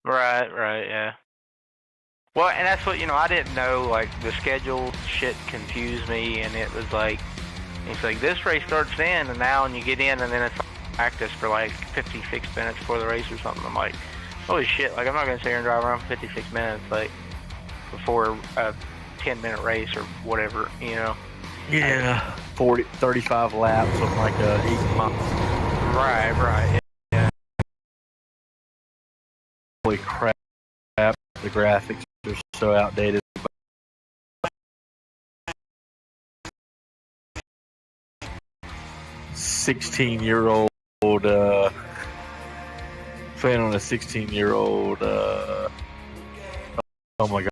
Right, right, yeah. Well, and that's what, I didn't know, like, the schedule shit confused me, and it was like, it's like, this race starts then, and now, and you get in, and then it's practice for, like, 56 minutes before the race or something. I'm like, holy shit, like, I'm not gonna sit here and drive around for 56 minutes, like, before a 10-minute race or whatever, Yeah, 35 laps on like a 8 month. Right, right, yeah. Holy crap, the graphics are so outdated. 16-year-old playing on a 16-year-old oh my god.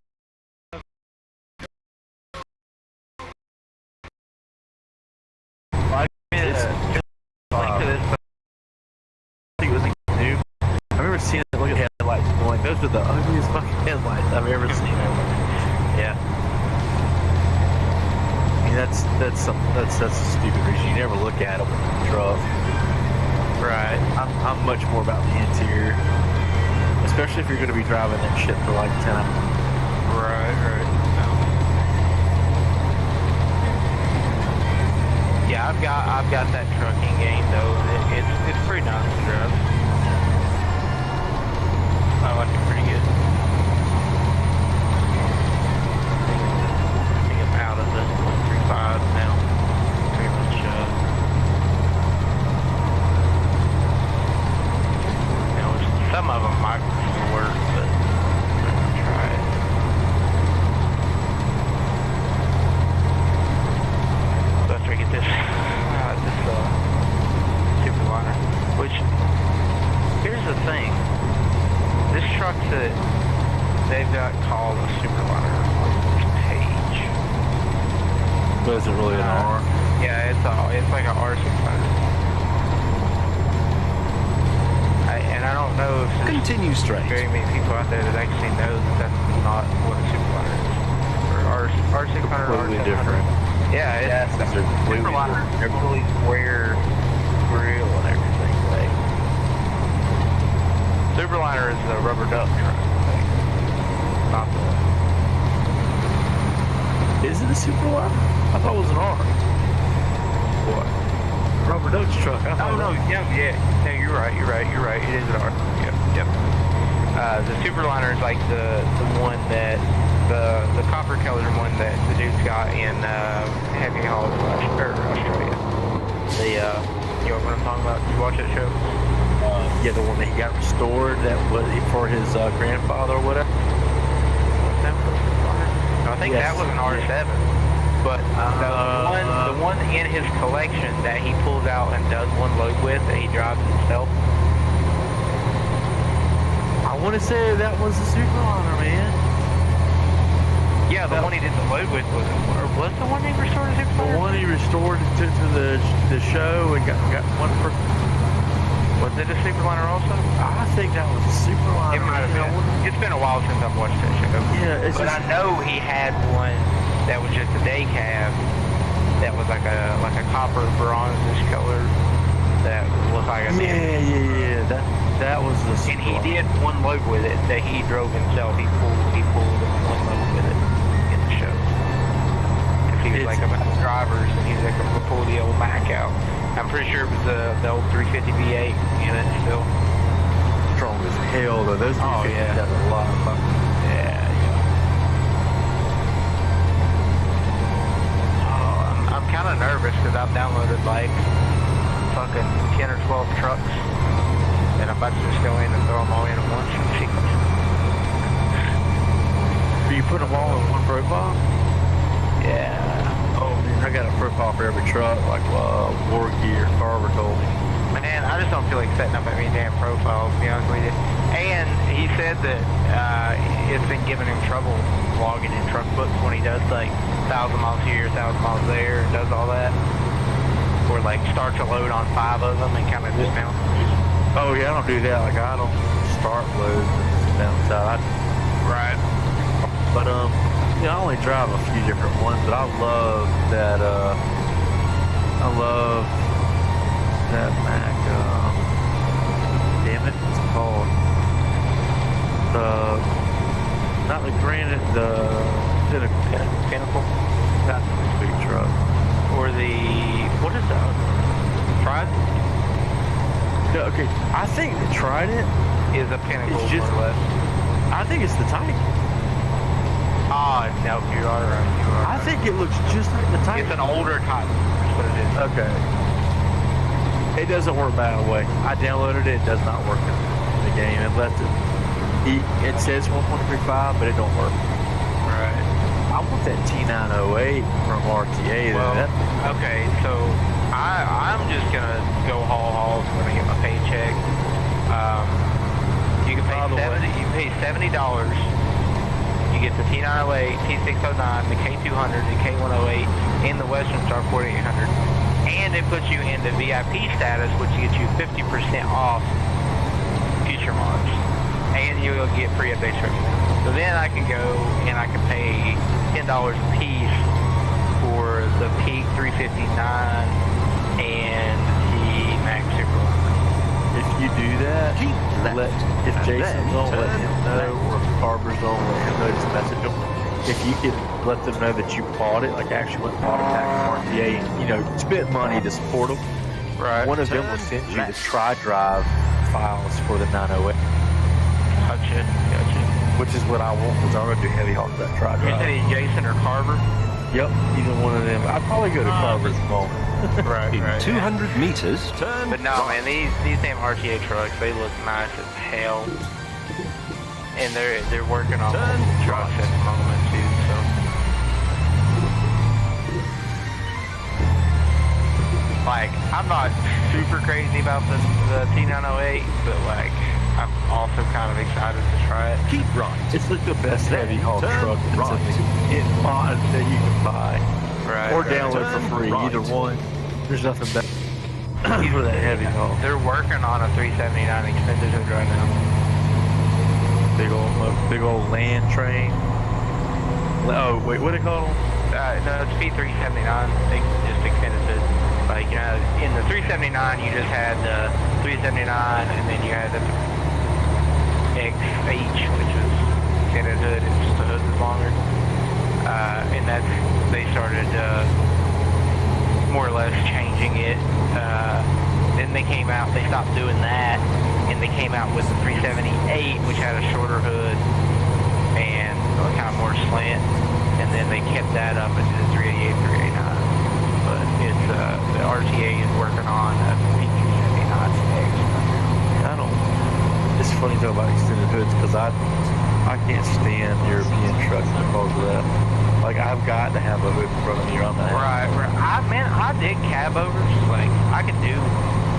I remember seeing it. Look at headlights going. Those are the ugliest fucking headlights I've ever seen. Yeah. I mean, that's a stupid reason. You never look at them with the truck. Right. I'm much more about the interior, especially if you're going to be driving that shit for like 10 hours. Right, right. Yeah, I've got that trucking game though. It's pretty nice to drive. I like it pretty good. I think I'm out of the 135 now. Pretty much. Some of them might work, but I'm gonna try it. So after I get this Superliner, which, here's the thing, this truck that they've got called a Superliner on this page. But is it really an R? Yeah, it's like an R600. And I don't know if there's very many people out there that actually know that that's not what a Superliner is. Or R600 or Completely different. Yeah, it's Superliner, totally square grill and everything. Like, Superliner is a rubber duck truck. Like, not the. Is it a Superliner? I thought it was an R. What? Rubber duck's truck. No, yeah. No, you're right. It is an R. Yep. The Superliner is like the one that the copper colored one that the dude's got in Heavy Hall Australia. You know what I'm talking about? Did you watch that show? Yeah, the one that he got restored that was for his grandfather or whatever. No, I think that was an R7. But the one in his collection that he pulls out and does one load with that he drives himself. I want to say that was a Superliner, man. Yeah, the one he did the load with was the one he restored a Superliner? The one he restored to the show and got one for. Was it a Superliner also? I think that was a Superliner. It might have been. It's been a while since I've watched that show. Yeah, but I know he had one that was just a day cab that was like a copper bronze-ish color that looked like a yeah. That was the Superliner. And he did one load with it that he drove himself. He pulled one load with it in the show. If he was like about drivers and he was like going to pull the old Mac out. I'm pretty sure it was the old 350 V8 in it still. Strong as hell though. Those 350s got a lot of fun. Yeah. Oh, I'm kind of nervous because I've downloaded like fucking 10 or 12 trucks, and I'm about to just go in and throw them all in at once and see. Do you put them all in one profile? Yeah. Oh man, I got a profile for every truck, like War Gear, Carver told me. Man, I just don't feel like setting up that many damn profiles, to be honest with you. And he said that it's been giving him trouble logging in truck books when he does like 1,000 miles here, 1,000 miles there, and does all that. Or like starts a load on 5 of them and kind of dismounts. Oh yeah, I don't do that. Like I don't start loads and downside. Right. But I only drive a few different ones, but I love that Mac, damn it, what's it called? not the Granite, the Pinnacle. Pinnacle. That's a big truck. Or the, what is that? Trident? No, okay, I think the Trident Is a Pinnacle, It's just- more or less. I think it's the Titan. Ah, no, you are right. You are I right. think it looks just like the Titan. It's an older Titan. That's what it is. Okay. It doesn't work by the way. I downloaded it. It does not work in the game. It left it. It says 1.35, but it don't work. Right. I want that T908 from RTA. Well, That, okay, so I'm just gonna go haul when I get my paycheck. You can pay By the way- $70. You pay $70. You get the T908, T609, the K200, the K108, and the Western Star 4800, and it puts you into VIP status, which gets you 50% off future mods, and you'll get free updates for everything. So then I can go and I can pay $10 a piece for the Peak 359 and the Max Superline. if you do that, Keep left. if And Jason's then on, let turn him know, or if Carver's on, let him know, just message them. If you could let them know that you bought it, like actually went and bought it back from RTA, and you know, spent money to support them, Right. one of them will Turn send you the left. tri-drive files for the 908, Gotcha. which is what I want, because I'm gonna do heavy haul for that You tri-drive. said it's Jason or Carver? Yep, either one of them. I'd probably go to Carver's moment. Right. In 200 meters, turn But no, right. man, these damn RTA trucks, they look nice as hell. And they're working on Turn multiple trucks right. at the moment too, so. Like, I'm not super crazy about the T908, but like, I'm also kind of excited to try it. Keep right. It's like the best heavy haul Turn truck that's right. in mod that you can buy Right. or right. download for Turn free. right. Either one. There's nothing better for that heavy haul. They're working on a 379 extended hood right now. Big old land train. Oh wait, what do they call them? No, it's P379. They just extended hood. Like, you know, in the 379, you just had the 379, and then you had the XH, which was extended hood. It's just the hood was longer. And they started more or less changing it. Then they stopped doing that, and they came out with the 378, which had a shorter hood and kind of more slant. And then they kept that up into the 388, 389. But it's the RTA is working on a P379X. I don't. It's funny to talk about extended hoods because I can't stand European trucks because of that. Like I've got to have a hood in front of me or I'm not. Right. I dig cab overs. Like I can do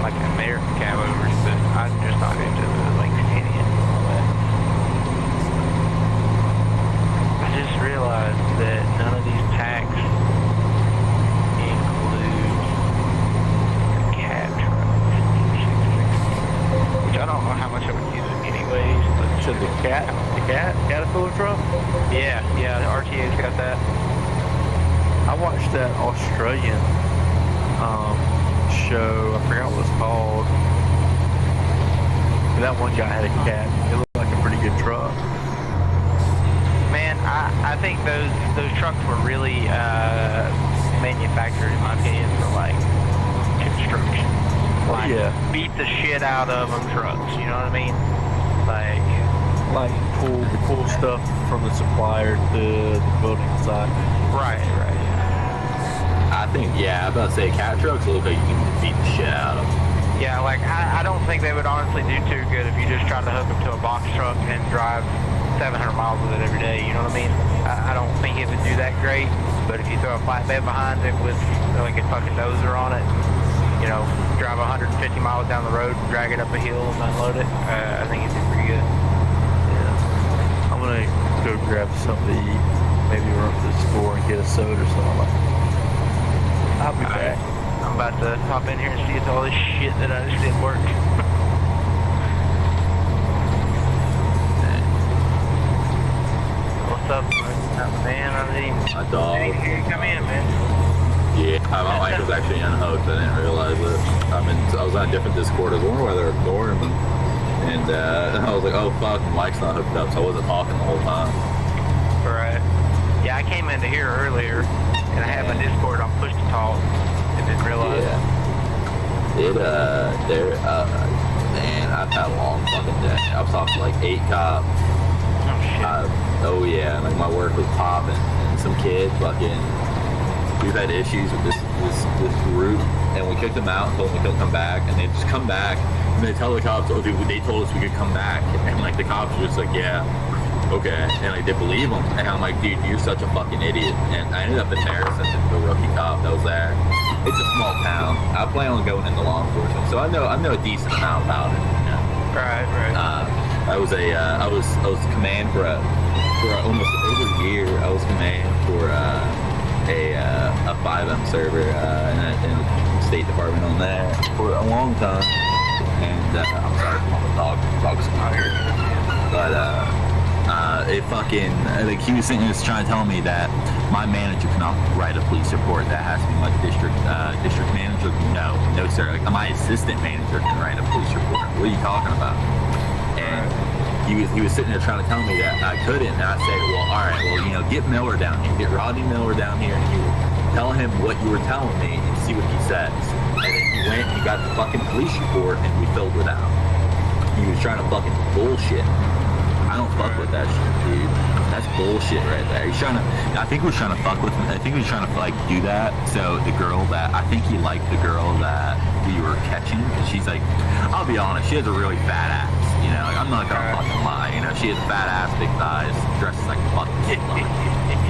like American cab overs, but I'm just not into the like Canadian and all that. I just realized that none of these packs include the cab trucks, which I don't know how much I would use it anyways. But So the Caterpillar truck. yeah, the RTA's got that. I watched that Australian show. I forgot what it's called. But that one guy had a cat. It looked like a pretty good truck. Man, I think those trucks were really manufactured, in my opinion, for like construction. Like Yeah. beat the shit out of them trucks. You know what I mean? Like Pull stuff from the supplier to the building site. right. I think, yeah, I'm about to say cat trucks look like you can beat the shit out of them. Yeah, like I don't think they would honestly do too good if you just tried to hook them to a box truck and drive 700 miles with it every day. You know what I mean? I don't think it would do that great. But if you throw a flatbed behind it with like a fucking dozer on it, you know, drive 150 miles down the road, drag it up a hill and unload it, I think it'd do pretty good. Yeah. I'm gonna go grab something to eat. Maybe run to the store and get a soda or something. I'll be back. I'm about to hop in here and see if all this shit that I just did work. What's up, man? I didn't My even dog. hear you come in, man. Yeah, my mic was actually unhooked. I didn't realize it. I was on a different Discord. I was wondering why they were ignoring me. And I was like, oh fuck, the mic's not hooked up, so I wasn't talking the whole time. Right. Yeah, I came into here earlier, and I had my Discord on push to talk, and didn't realize. Man, I've had a long fucking day. I was talking to like 8 cops. Oh shit. Oh yeah, like my work was popping, and some kid fucking. We've had issues with this group, and we kicked them out and told them we couldn't come back, and they just come back, and they tell the cops, oh dude, they told us we could come back, and like the cops were just like, yeah, okay, and like they believe them, and I'm like, dude, you're such a fucking idiot, and I ended up embarrassing the rookie cop that was there. It's a small town. I plan on going into law enforcement, so I know a decent amount about it. You know? Right. I was command for almost over a year. I was command for a 5M server in the State Department on that for a long time. And I'm sorry for the dog's out here, but it fucking like he was sitting there trying to tell me that my manager cannot write a police report. That has to be my district manager. No sir. Like my assistant manager can write a police report. What are you talking about? And he was sitting there trying to tell me that I couldn't. And I said, well, all right, well, get Miller down here, get Rodney Miller down here, and you tell him what you were telling me and see what he says. And then he went and he got the fucking police report and we filled it out. He was trying to fucking bullshit. I don't fuck with that shit, dude. That's bullshit right there. I think he was trying to fuck with me. I think he was trying to like do that. So the girl that, I think he liked the girl that we were catching. Cause she's like, I'll be honest, she has a really fat ass. You know, like I'm not gonna fucking lie. You know, she has a fat ass, big thighs, dresses like a fucking slut.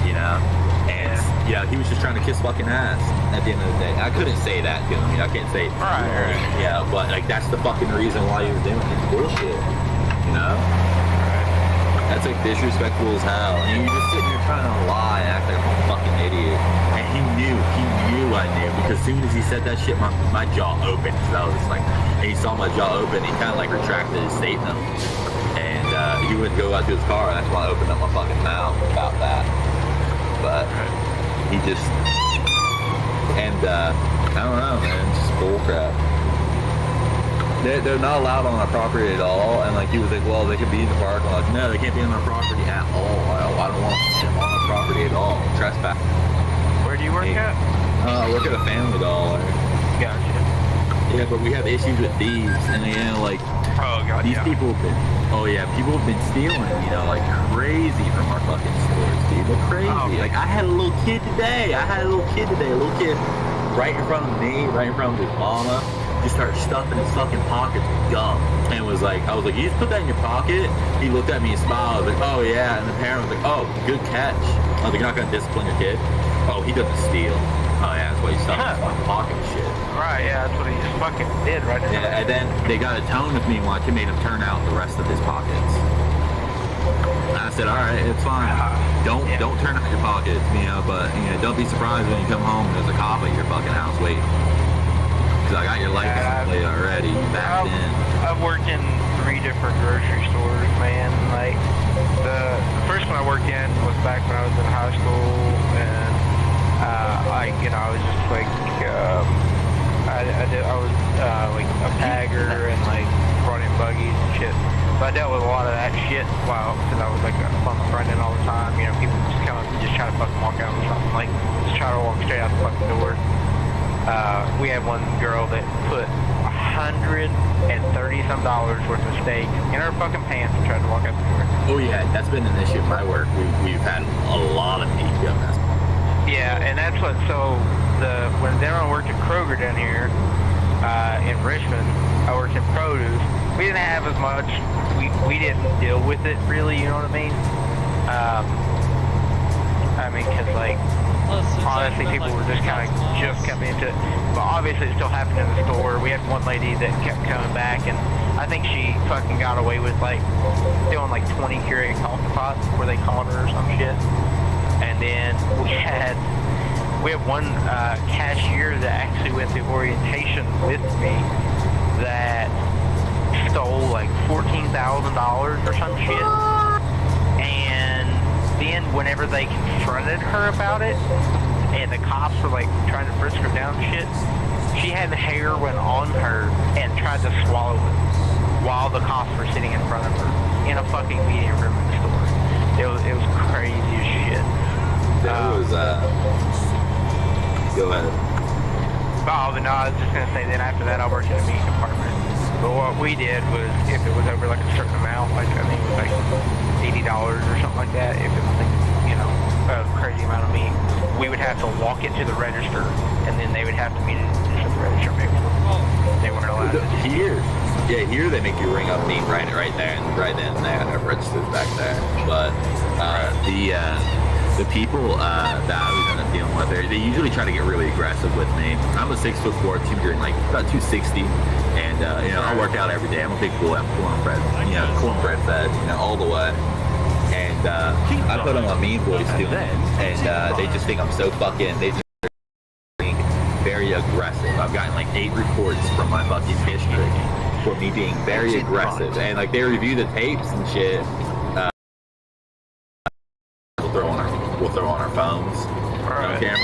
You know? And yeah, he was just trying to kiss fucking ass at the end of the day. I couldn't say that to him. I can't say, Right. Yeah, but like that's the fucking reason why he was doing it. It's bullshit. You know? That's like disrespectful as hell. And you're just sitting there trying to lie and act like I'm a fucking idiot. And he knew I knew, because as soon as he said that shit, my jaw opened. So I was just like, and he saw my jaw open, he kind of like retracted his statement. And he went to go out to his car, and that's why I opened up my fucking mouth about that. But he just, and I don't know, man, it's just bullcrap. They're not allowed on our property at all, and like he was like, well, they could be in the park. I'm like, no, they can't be on our property at all. I don't want them on our property at all. Trespass. Where do you work at? I work at a Family Dollar. Gotcha. Yeah, but we have issues with thieves, and like Oh god. these people have been, people have been stealing, like crazy from our fucking stores, dude. They're crazy. Oh. Like I had a little kid today. A little kid right in front of me, right in front of his mama. Just started stuffing his fucking pockets with gum, and I was like, you just put that in your pocket? He looked at me and smiled. I was like, oh yeah. And the parent was like, oh, good catch. I was like, you're not gonna discipline your kid? Oh, he doesn't steal. Oh yeah, that's why he stuffed his fucking pocket and shit. Right, yeah, that's what he just fucking did right there. Yeah, and then they got a tone with me and watched, made him turn out the rest of his pockets. And I said, all right, it's fine. Don't turn out your pockets, but don't be surprised when you come home and there's a cop at your fucking house waiting. Cause I got your license plate already back then. I've worked in 3 different grocery stores, man. Like the first one I worked in was back when I was in high school, and I was just like I was like a bagger and like brought in buggies and shit. So I dealt with a lot of that shit because I was like on the front end all the time. People just come up and just try to fucking walk out or something, like just try to walk straight out the fucking door. We had one girl that put $130 some worth of steak in her fucking pants and tried to walk out the door. Oh yeah, that's been an issue at my work. We've had a lot of people doing that. Yeah, and that's what. So when I worked at Kroger down here in Richmond, I worked in produce. We didn't have as much. We didn't deal with it really. You know what I mean? Because like. Honestly, people were just kind of just coming into it. But obviously it still happened in the store. We had one lady that kept coming back, and I think she fucking got away with like doing like 20 curie coffee pots where they caught her or some shit. And then we had one cashier that actually went through orientation with me that stole like $14,000 or some shit. Then whenever they confronted her about it, and the cops were like trying to frisk her down and shit, she had heroin on her and tried to swallow it while the cops were sitting in front of her in a fucking meeting room in the store. It was crazy as there was go ahead. Oh, but no, I was just gonna say. Then after that, I worked in a meat department. But what we did was, if it was over like a certain amount, like I think it was like $80 or something like that. If it was like, you know, a crazy amount of meat, we would have to walk it to the register, and then they would have to meet it at the register. They weren't allowed to. Here they make you ring up meat right there and right then and there. Their registers back there. But the people that I was end up dealing with, they usually try to get really aggressive with me. I'm a 6'4", 200, like about 260, and you know, I work out every day. I'm a big boy. I'm cornbread, you know, cornbread fed, you know, all the way. And I put on a mean voice doing it, and they just think I'm so fucking. They just think very aggressive. I've gotten like 8 reports from my fucking district for me being very aggressive, and like they review the tapes and shit. We'll throw on our phones, cameras,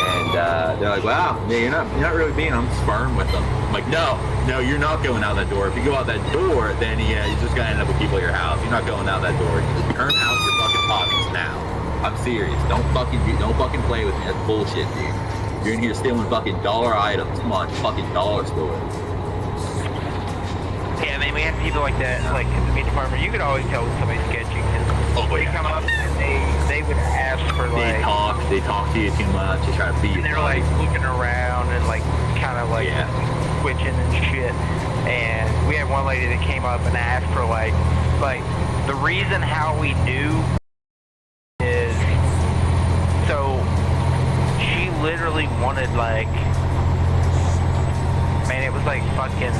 and they're like, "Wow, man, you're not really being. I'm just firm with them." I'm like, no, you're not going out that door. If you go out that door, then yeah, you're just gonna end up with people at your house. You're not going out that door. Just turn out your fucking pockets now. I'm serious. Don't fucking play with me. That's bullshit, dude. You're in here stealing fucking dollar items. Come on, fucking dollar store. Yeah, man, we had people like that, like in the meat department. You could always tell when somebody's sketchy. They come up and they would ask for like. They talk to you too much. They try to beat you. And they're like looking around and like kind of like twitching and shit. And we had one lady that came up and asked for like the reason how we knew is so she literally wanted like, man, it was like fucking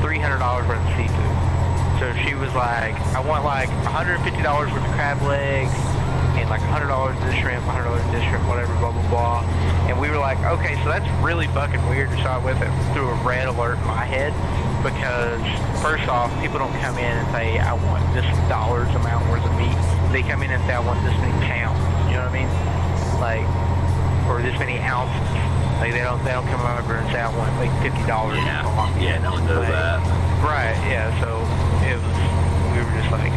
$300 worth of seafood. So she was like, I want like $150 worth of crab legs and like $100 this shrimp, $100 this shrimp, whatever, blah, blah, blah. And we were like, okay, so that's really fucking weird. So I went through a red alert in my head because first off, people don't come in and say, I want this dollars amount worth of meat. They come in and say, I want this many pounds. You know what I mean? Like, or this many ounces. Like they don't come over and say I want like $50. Yeah, no one does that. Right. Yeah. So it was. We were just like,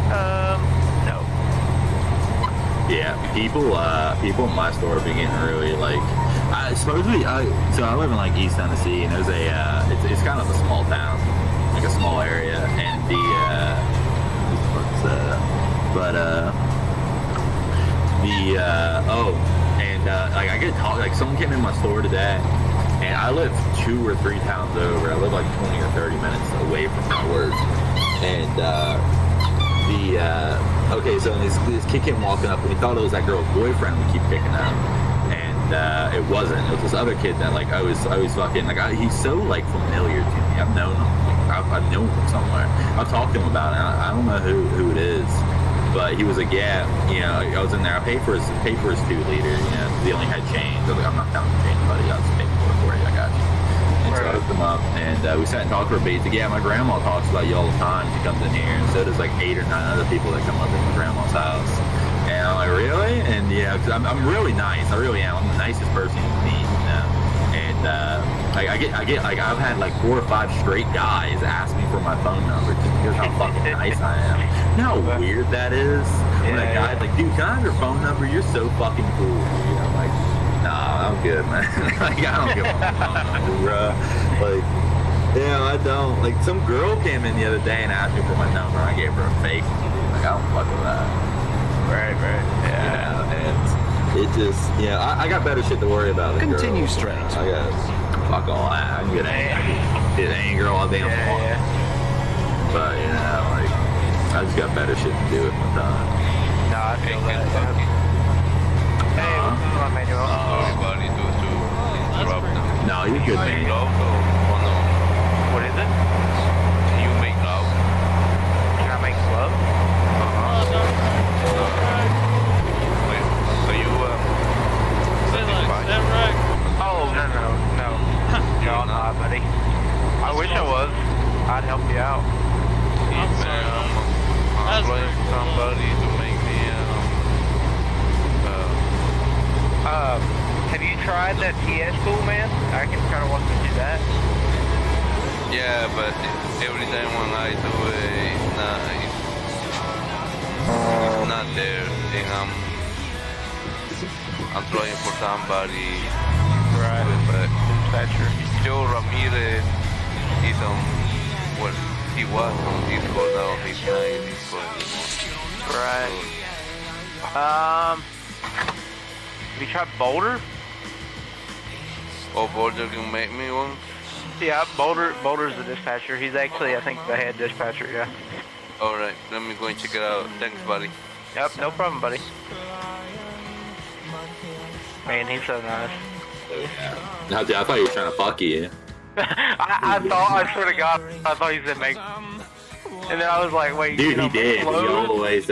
no. Yeah, people in my store are getting really like. So I live in like East Tennessee, and there's it's kind of a small town, like a small area, and like I get talk like someone came in my store today, and I live 2 or 3 towns over. I live like 20 or 30 minutes away from my work, and okay, so this kid came walking up, and we thought it was that girl's boyfriend we keep picking up, and it wasn't. It was this other kid that like I was fucking like he's so like familiar to me. I've known him. I've known him somewhere. I've talked to him about it. I don't know who it is. But he was like, yeah, you know, I was in there. I paid for his 2-liter. You know, he only had change. I was like, I'm not counting change, buddy. I'll just pay for it. I got you. And so I hooked him up, and we sat and talked for a bit. He's like, yeah, my grandma talks about you all the time. She comes in here, and so does like 8 or 9 other people that come up in my grandma's house. And I'm like, really? And yeah, because I'm really nice. I really am. I'm the nicest person you can meet, you know. And I get like I've had like 4 or 5 straight guys ask me for my phone number just because how fucking nice I am. You know how weird that is? When a guy's like, dude, can I have your phone number? You're so fucking cool, dude. I'm like, nah, I'm good, man. Like, I don't give my phone number, bro. Like, yeah, I don't. Like, some girl came in the other day and asked me for my number. I gave her a fake one, dude. Like, I don't fuck with that. Right. Yeah. You know, and it just, yeah, I got better shit to worry about than Continue girls. straight. I got fuck all that. I can get any girl all day long. Yeah. But, you know, like, I just got better shit to do with my time. No, I feel that. Hey, what's going on, Manuel? Everybody to drop them. No, you're good, man. Love or no? What is it? Can you make love? Can I make love? Wait, so you Oh, no. No, I'm not, buddy. I wish I was. I'd help you out. I'm playing for somebody to make me have you tried that TS tool, man? I can kind of walk you through that. yeah, but every time when I do it, it's not there, and I'm trying for somebody. Right. But Dispatcher. Joe Ramirez is on, well, he was on Discord now, he's not in Discord anymore. Right. Have you tried Boulder? Oh, Boulder can make me one? Yeah, Boulder's the dispatcher. He's actually, I think, the head dispatcher, yeah. Alright, let me go and check it out. Thanks, buddy. Yep, no problem, buddy. Man, he's so nice. No, dude, I thought you were trying to fuck you. I swear to God, I thought he said make. And then I was like, wait, Dude, you know, he did. He clothes? always said.